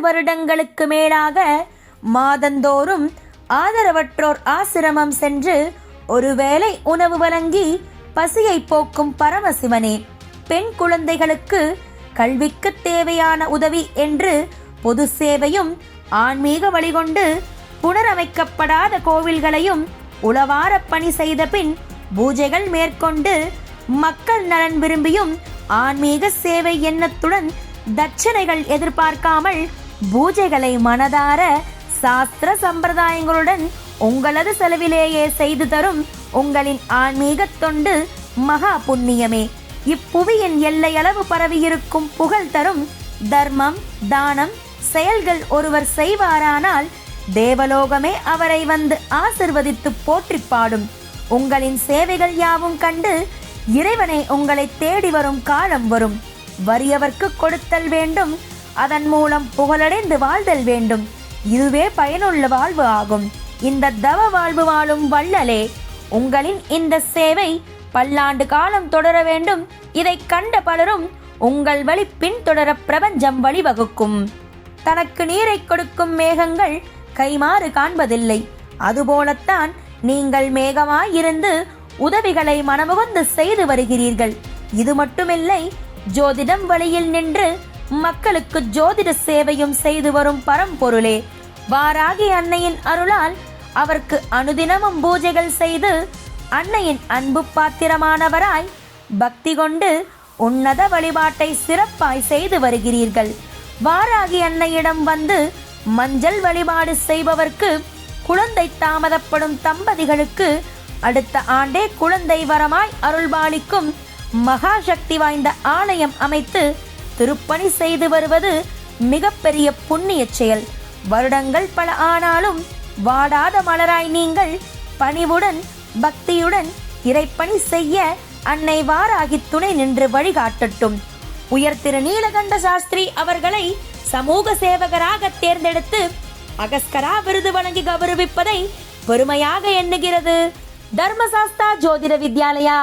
வருடங்களுக்கு மேலாக மாதந்தோறும் ஆதரவற்றோர் ஆசிரமம் சென்று ஒருவேளை உணவு வழங்கி பசியை போக்கும் பரமசிவனே, பெண் குழந்தைகளுக்கு கல்விக்கு தேவையான உதவி என்று பொது சேவையும் ஆன்மீக வழிகொண்டு புனரமைக்கப்படாத கோவில்களையும் உளவார பணி செய்த பின் பூஜைகள் மேற்கொண்டு மக்கள் நலன் விரும்பியும் ஆன்மீக சேவை எண்ணத்துடன் தட்சணைகள் எதிர்பார்க்காமல் பூஜைகளை மனதார சாஸ்திர சம்பிரதாயங்களுடன் உங்களது செலவிலேயே செய்து தரும் உங்களின் ஆன்மீக தொண்டு மகா புண்ணியமே. இப்புவியின் எல்லையளவு பரவியிருக்கும் புகழ் தரும் தர்மம் தானம் செயல்கள் ஒருவர் செய்வாரானால் தேவலோகமே அவரை வந்து ஆசிர்வதித்து போற்றி பாடும். உங்களின் சேவைகள் யாவும் கண்டு இறைவனை உங்களை தேடி வரும் காலம் வரும். வறியவர்க்கு கொடுத்தல் வேண்டும், அதன் மூலம் புகழடைந்து வாழ்தல் வேண்டும். இதுவே பயனுள்ள வாழ்வு ஆகும். இந்த தவ வாழ்வு வாழும் வள்ளலே, உங்களின் இந்த சேவை பல்லாண்டு காலம் தொடர வேண்டும். இதை கண்ட பலரும் உங்கள் வழி பின்தொடர பிரபஞ்சம் வழிவகுக்கும். தனக்கு நீரை கொடுக்கும் மேகங்கள் கைமாறு காண்பதில்லை. அதுபோலத்தான் நீங்கள் மேகமாயிருந்து உதவிகளை மனமுகந்து செய்து வருகிறீர்கள். இது மட்டுமில்லை, ஜோதிடம் வழியில் நின்று மக்களுக்கு ஜோதிட சேவையும் செய்து வரும் பரம்பொருளே, வாராகி அன்னையின் அருளால் அவருக்கு அனுதினமும் பூஜைகள் செய்து அன்னையின் அன்பு பாத்திரமானவராய் பக்தி கொண்டு உன்னத வழிபாட்டை சிறப்பாய் செய்து வருகிறீர்கள். வாராகி அன்னையிடம் வந்து மஞ்சள் வழிபாடு செய்பவர்க்கு, குழந்தை தாமதப்படும் தம்பதிகளுக்கு அடுத்த ஆண்டே குழந்தை வரமாய் அருள்பாலிக்கும் மகாசக்தி வாய்ந்த ஆலயம் அமைத்து திருப்பணி செய்து வருவது மிகப்பெரிய புண்ணிய செயல். வருடங்கள் பல ஆனாலும் வாடாத மலராய் நீங்கள் பணிவுடன் பக்தியுடன் இறைப்பணி செய்ய அன்னை வாராகி துணை நின்று வழிகாட்டட்டும். உயர் திரு நீலகண்ட சாஸ்திரி அவர்களை சமூக சேவகராக தேர்ந்தெடுத்து அகஸ்கரா விருது வழங்கி கௌரவிப்பதை பெருமையாக எண்ணுகிறது தர்மசாஸ்தா ஜோதிட வித்யாலயா.